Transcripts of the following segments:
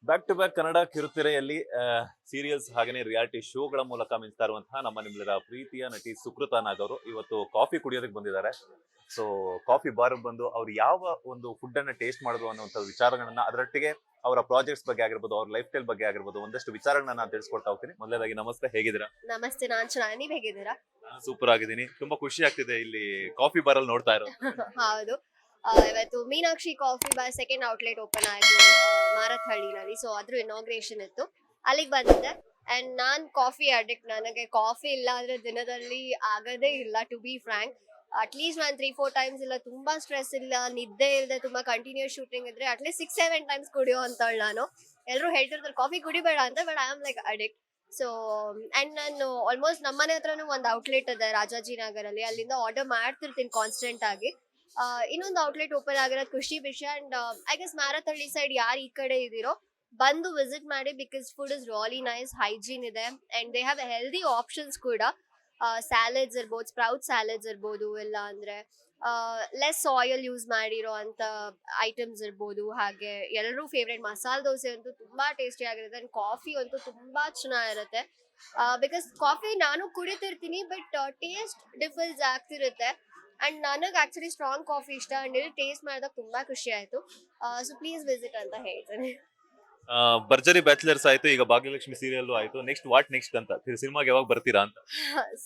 Back to back Kannada ಕಿರುತೆರೆಯಲ್ಲಿ serials ಹಾಗೇನೆ reality ಶೋಗಳ ಮೂಲಕ ಮಿಂಚ್ತಾ ಇರುವಂತಹ ನಮ್ಮ ನಿಮ್ಮೆಲ್ಲರ ಪ್ರೀತಿಯ ನಟಿ ಸುಕೃತಾ ನಾಗ್ ಅವರು ಇವತ್ತು ಕಾಫಿ ಕುಡಿಯೋದಕ್ಕೆ ಬಂದಿದ್ದಾರೆ. ಸೊ ಕಾಫಿ ಬಾರ್ ಬಂದು ಅವ್ರು ಯಾವ ಒಂದು ಫುಡ್ ಅನ್ನ ಟೇಸ್ಟ್ ಮಾಡೋದು ಅನ್ನುವಂಥ ವಿಚಾರಗಳನ್ನ, ಅದರೊಟ್ಟಿಗೆ ಅವರ ಪ್ರಾಜೆಕ್ಟ್ಸ್ ಬಗ್ಗೆ ಆಗಿರ್ಬೋದು, ಅವ್ರ ಲೈಫ್ ಸ್ಟೈಲ್ ಬಗ್ಗೆ ಆಗಿರ್ಬೋದು, ಒಂದಷ್ಟು ವಿಚಾರಗಳನ್ನ ನಾನು ತಿಳಿಸ್ಕೊಡ್ತಾ ಹೋಗ್ತೀನಿ. ಮೊದಲನೇದಾಗಿ ನಮಸ್ತೆ, ಹೇಗಿದ್ದೀರಾ? ನಮಸ್ತೆ, ನಾನ್ ಚೆನ್ನಾಗಿ, ನೀವ್ ಹೇಗಿದ್ದೀರಾ? ನಾನು ಸೂಪರ್ ಆಗಿದ್ದೀನಿ. ತುಂಬಾ ಖುಷಿ ಆಗ್ತಿದೆ ಇಲ್ಲಿ ಕಾಫಿ ಬಾರ್ ಅಲ್ಲಿ ನೋಡ್ತಾ ಇರೋದು. ಹೌದು, ಇವತ್ತು Meenakshi coffee bar second outlet open ಆಯ್ತು ಮಾರತ್ಹಳ್ಳಿನಲ್ಲಿ. ಸೊ ಅದ್ರ ಇನಾಗ್ರೇಷನ್ ಇತ್ತು, ಅಲ್ಲಿಗೆ ಬಂದಿದ್ದೆ. And non coffee addict. ನನಗೆ ಕಾಫಿ ಇಲ್ಲ ಅಂದ್ರೆ ದಿನದಲ್ಲಿ ಆಗದೇ ಇಲ್ಲ, ಟು ಬಿ ಫ್ರಾಂಕ್. ಅಟ್ಲೀಸ್ಟ್ ನಾನು 3-4 ಟೈಮ್ಸ್ ಇಲ್ಲ, ತುಂಬಾ ಸ್ಟ್ರೆಸ್ ಇಲ್ಲ, ನಿದ್ದೆ ಇಲ್ಲದೆ ತುಂಬಾ ಕಂಟಿನ್ಯೂಸ್ ಶೂಟಿಂಗ್ ಇದ್ರೆ ಅಟ್ಲೀಸ್ಟ್ 6-7 ಟೈಮ್ಸ್ ಕುಡಿಯೋ ಅಂತೇಳಿ ನಾನು. ಎಲ್ಲರೂ ಹೇಳ್ತಿರ್ತಾರೆ ಕಾಫಿ ಕುಡಿಬೇಡ ಅಂತ, but I am like addict. So and ನಾನು ಆಲ್ಮೋಸ್ಟ್ ನಮ್ಮನೆ ಹತ್ರನೂ ಒಂದು ಔಟ್ಲೆಟ್ ಇದೆ ರಾಜಾಜಿನಗರಲ್ಲಿ, ಅಲ್ಲಿಂದ ಆರ್ಡರ್ ಮಾಡ್ತಿರ್ತೀನಿ ಕಾನ್ಸ್ಟೆಂಟ್ ಆಗಿ. ಇನ್ನೊಂದು ಔಟ್ಲೆಟ್ ಓಪನ್ ಆಗಿರೋದು ಖುಷಿ ವಿಷಯ. And I guess Marathahalli side ಯಾರು ಈ ಕಡೆ ಇದೀರೋ ಬಂದು ವಿಸಿಟ್ ಮಾಡಿ, because food is really nice, hygiene ಇದೆ and they have healthy options ಕೂಡ. ಸ್ಯಾಲಡ್ಸ್ ಇರ್ಬೋದು, ಸ್ಪ್ರೌಟ್ ಸ್ಯಾಲಡ್ಸ್ ಇರ್ಬೋದು, ಇಲ್ಲ ಅಂದ್ರೆ ಲೆಸ್ ಆಯಿಲ್ ಯೂಸ್ ಮಾಡಿರೋ ಅಂತ ಐಟಮ್ಸ್ ಇರ್ಬೋದು. ಹಾಗೆ ಎಲ್ಲರೂ ಫೇವ್ರೇಟ್ ಮಸಾಲೆ ದೋಸೆ ಅಂತೂ ತುಂಬಾ ಟೇಸ್ಟಿ ಆಗಿರುತ್ತೆ. ಅಂಡ್ ಕಾಫಿ ಅಂತೂ ತುಂಬಾ ಚೆನ್ನಾಗಿರುತ್ತೆ. ಬಿಕಾಸ್ ಕಾಫಿ ನಾನು ಕುಡಿತಿರ್ತೀನಿ, ಬಟ್ ಟೇಸ್ಟ್ ಡಿಫರೆನ್ಸ್ ಆಗ್ತಿರುತ್ತೆ. ಅಂಡ್ ನನಗೆ ಆಕ್ಚುಲಿ ಸ್ಟ್ರಾಂಗ್ ಕಾಫಿ ಇಷ್ಟ. ಅಂಡ್ ಇಲ್ಲಿ ಟೇಸ್ಟ್ ಮಾಡಿದಾಗ ತುಂಬಾ ಖುಷಿ ಆಯ್ತು. ಸೊ ಪ್ಲೀಸ್ ವಿಸಿಟ್ ಅಂತ ಹೇಳ್ತೇನೆ. ಭರ್ಜರಿ ಬ್ಯಾಚುಲರ್ಸ್ ಆಯ್ತು, ಈಗ ಭಾಗ್ಯಲಕ್ಷ್ಮಿ ಸೀರಿಯಲ್ ಆಯ್ತು. ನೆಕ್ಸ್ಟ್ ವಾಟ್ ನೆಕ್ಸ್ಟ್ ಅಂತ ಸಿನಿಮಾಗೆ ಯಾವಾಗ ಬರ್ತೀರಾ ಅಂತ?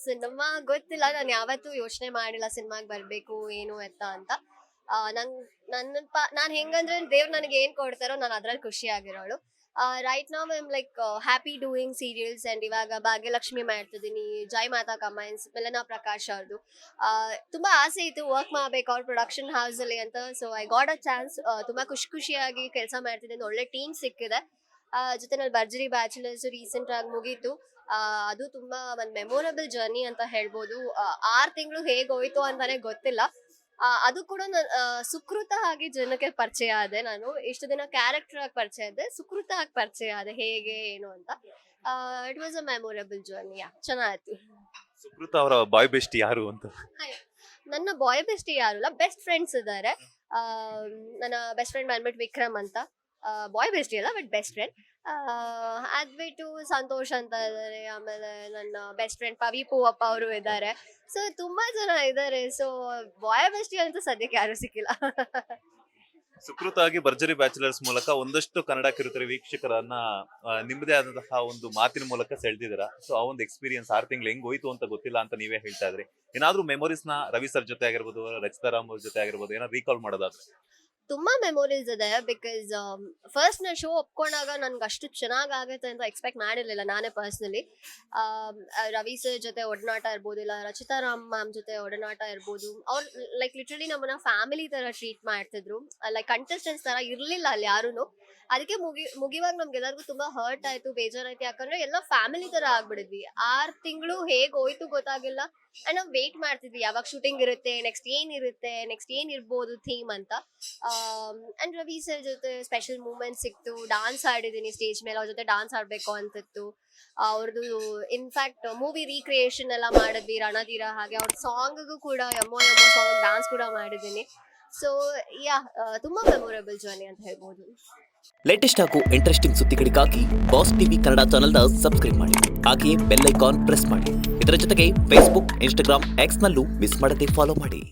ಸಿನಿಮಾ ಗೊತ್ತಿಲ್ಲ, ನಾನು ಯಾವತ್ತೂ ಯೋಚನೆ ಮಾಡಿಲ್ಲ ಸಿನಿಮಾಗೆ ಬರ್ಬೇಕು ಏನು ಎತ್ತ ಅಂತ. ನಾನು ಹೆಂಗಂದ್ರೆ ದೇವ್ರು ನನಗೆ ಏನ್ ಕೊಡ್ತಾರೋ ನಾನು ಅದ್ರಲ್ಲಿ ಖುಷಿ ಆಗಿರೋಳು. ರೈಟ್ ನಾವ್ I'm like happy doing serials. And ಇವಾಗ ಭಾಗ್ಯಲಕ್ಷ್ಮಿ ಮಾಡ್ತಿದ್ದೀನಿ, ಜೈ ಮಾತಾ ಕಮೈನ್ಸ್, ಮಿಲನಾ ಪ್ರಕಾಶ್ ಅವ್ರದ್ದು. ತುಂಬಾ ಆಸೆ ಇತ್ತು ವರ್ಕ್ ಮಾಡ್ಬೇಕು ಅವ್ರ ಪ್ರೊಡಕ್ಷನ್ ಹೌಸ್ ಅಲ್ಲಿ ಅಂತ. So I got a chance. ತುಂಬಾ ಖುಷಿಯಾಗಿ ಕೆಲಸ ಮಾಡ್ತಿದ್ದೀನಿ, ಒಳ್ಳೆ ಟೀಮ್ ಸಿಕ್ಕಿದೆ. ಜೊತೆನಲ್ಲಿ ಭರ್ಜರಿ ಬ್ಯಾಚುಲರ್ಸ್ ರೀಸೆಂಟ್ ಆಗಿ ಮುಗೀತು. ಅದು ತುಂಬಾ ಒಂದು ಮೆಮೊರಬಲ್ ಜರ್ನಿ ಅಂತ ಹೇಳ್ಬೋದು. 6 ತಿಂಗಳು ಹೇಗೆ ಹೋಯ್ತು ಅಂತಾನೆ ಗೊತ್ತಿಲ್ಲ. ಅದು ಕೂಡ ಸುಕೃತ ಆಗಿ ಜನಕ್ಕೆ ಪರಿಚಯ ಆದೆ. ನಾನು ಇಷ್ಟು ದಿನ ಕ್ಯಾರೆಕ್ಟರ್ ಆಗಿ ಪರಿಚಯ ಆದೆ, ಸುಕೃತ ಆಗಿ ಪರಿಚಯ ಆದೆ, ಹೇಗೆ ಏನು ಅಂತ. It was a memorable journey. ಚೆನ್ನಾಗಿತ್ತು. ಸುಕೃತ ಅವರ ಬಾಯ್ ಬೆಸ್ಟ್ ಯಾರು ಅಂತ? ನನ್ನ ಬಾಯ್ ಬೆಸ್ಟ್ ಯಾರು, ಬೆಸ್ಟ್ ಫ್ರೆಂಡ್ಸ್ ಇದ್ದಾರೆ. ನನ್ನ ಬೆಸ್ಟ್ ಫ್ರೆಂಡ್ ಬಂದ್ಬಿಟ್ಟು ವಿಕ್ರಮ್ ಅಂತ. ಬಾಯ್ ಬೆಸ್ಟ್ ಅಲ್ಲ, ಬಟ್ ಬೆಸ್ಟ್ ಫ್ರೆಂಡ್. ಅದ್ಬಿಟ್ಟು ಸಂತೋಷ್ ಅಂತ ಇದ್ದಾರೆ. ಆಮೇಲೆ ನನ್ನ ಬೆಸ್ಟ್ ಫ್ರೆಂಡ್ ಪವಿ ಪೂವಪ್ಪ ಅವರು ಇದ್ದಾರೆ. ಸೊ ತುಂಬಾ ಜನ ಇದ್ದಾರೆ. ಸೊ ಬಾಯ್ ಬೆಸ್ಟ್ ಅಂತ ಸದ್ಯಕ್ಕೆ ಯಾರು ಸಿಕ್ಕಿಲ್ಲ. ಸುಕೃತ ಆಗಿ ಭರ್ಜರಿ ಬ್ಯಾಚುಲರ್ಸ್ ಮೂಲಕ ಒಂದಷ್ಟು ಕನ್ನಡ ಕಿರುತೆರೆ ವೀಕ್ಷಕರನ್ನ ನಿಮ್ಮದೇ ಆದಂತಹ ಒಂದು ಮಾತಿನ ಮೂಲಕ ಸೆಳೆದಿದ್ದೀರಾ. ಸೊ ಆ ಒಂದು ಎಕ್ಸ್ಪೀರಿಯನ್ಸ್ 6 ತಿಂಗಳು ಹೆಂಗ್ ಹೋಯ್ತು ಅಂತ ಗೊತ್ತಿಲ್ಲ ಅಂತ ನೀವೇ ಹೇಳ್ತಾ ಇದ್ರಿ. ಏನಾದ್ರೂ ಮೆಮೊರೀಸ್ ನ ರವಿ ಸರ್ ಜೊತೆ ಆಗಿರ್ಬೋದು, ರಚಿತಾ ರಾಮ್ ಅವ್ರ ಜೊತೆ ಆಗಿರ್ಬೋದು, ಏನಾದ್ರು ರೀಕಾಲ್ ಮಾಡೋದಾದ್ರೆ? ತುಂಬಾ ಮೆಮೊರೀಸ್ ಇದೆ. ಬಿಕಾಸ್ ಫಸ್ಟ್ ನಾ ಶೋ ಒಪ್ಕೊಂಡಾಗ ನನ್ಗೆ ಅಷ್ಟು ಚೆನ್ನಾಗ್ ಆಗುತ್ತೆ ಅಂತ ಎಕ್ಸ್ಪೆಕ್ಟ್ ಮಾಡಿರ್ಲಿಲ್ಲ ನಾನೇ ಪರ್ಸನಲಿ. ರವಿ ಸರ್ ಜೊತೆ ಒಡನಾಟ ಇರ್ಬೋದು, ಇಲ್ಲ ರಚಿತಾ ರಾಮ್ ಮ್ಯಾಮ್ ಜೊತೆ ಒಡನಾಟ ಇರ್ಬೋದು. ಅವ್ರು ಲೈಕ್ ಲಿಟ್ರಲಿ ನಮ್ಮನ್ನ ಫ್ಯಾಮಿಲಿ ತರ ಟ್ರೀಟ್ ಮಾಡ್ತಿದ್ರು. ಲೈಕ್ ಕಂಟೆಸ್ಟೆಂಟ್ಸ್ ತರ ಇರ್ಲಿಲ್ಲ ಅಲ್ಲಿ ಯಾರುನು. ಅದಕ್ಕೆ ಮುಗಿವಾಗ ನಮ್ಗೆ ಎಲ್ಲರಿಗೂ ತುಂಬಾ ಹರ್ಟ್ ಆಯ್ತು, ಬೇಜಾರಾಯ್ತು. ಯಾಕಂದ್ರೆ ಎಲ್ಲ ಫ್ಯಾಮಿಲಿ ತರ ಆಗ್ಬಿಡಿದ್ವಿ. 6 ತಿಂಗಳು ಹೇಗ್ ಹೋಯ್ತು ಗೊತ್ತಾಗಿಲ್ಲ. ಅಂಡ್ ನಾವ್ ವೇಟ್ ಮಾಡ್ತಿದ್ವಿ ಯಾವಾಗ ಶೂಟಿಂಗ್ ಇರುತ್ತೆ, ನೆಕ್ಸ್ಟ್ ಏನ್ ಇರ್ಬೋದು ಥೀಮ್ ಅಂತ. ಅಂಡ್ ರವಿ ಸರ್ ಜೊತೆ ಸ್ಪೆಷಲ್ ಮೂಮೆಂಟ್ ಸಿಕ್ತು. ಡಾನ್ಸ್ ಆಡಿದೀನಿ ಸ್ಟೇಜ್ ಮೇಲೆ, ಅವ್ರ ಜೊತೆ ಡಾನ್ಸ್ ಆಡ್ಬೇಕು ಅಂತಿತ್ತು. ಅವ್ರದ್ದು ಇನ್ಫ್ಯಾಕ್ಟ್ ಮೂವಿ ರೀಕ್ರಿಯೇಷನ್ ಎಲ್ಲ ಮಾಡಿದ್ವಿ ರಣಧೀರ. ಹಾಗೆ ಅವ್ರ ಸಾಂಗ್ಗೂ ಕೂಡ ಎಮ್ಮೋ ಸಾಂಗ್ ಡಾನ್ಸ್ ಕೂಡ ಮಾಡಿದೀನಿ. ಸೊ ತುಂಬಾ ಮೆಮೊರೇಬಲ್ ಜರ್ನಿ ಅಂತ ಹೇಳ್ಬೋದು. ಲೇಟೆಸ್ಟ್ ಹಾಗೂ ಇಂಟ್ರೆಸ್ಟಿಂಗ್ ಸುದ್ದಿಗಳಿಗಾಗಿ ಬಾಸ್ ಟಿವಿ ಕನ್ನಡ ಚಾನೆಲ್ನ ಸಬ್ಸ್ಕ್ರೈಬ್ ಮಾಡಿ. ಹಾಗೆಯೇ ಬೆಲ್ ಐಕಾನ್ ಪ್ರೆಸ್ ಮಾಡಿ. ಇದರ ಜೊತೆಗೆ ಫೇಸ್ಬುಕ್, ಇನ್ಸ್ಟಾಗ್ರಾಮ್, ಎಕ್ಸ್ ನಲ್ಲೂ ಮಿಸ್ ಮಾಡದೆ ಫಾಲೋ ಮಾಡಿ.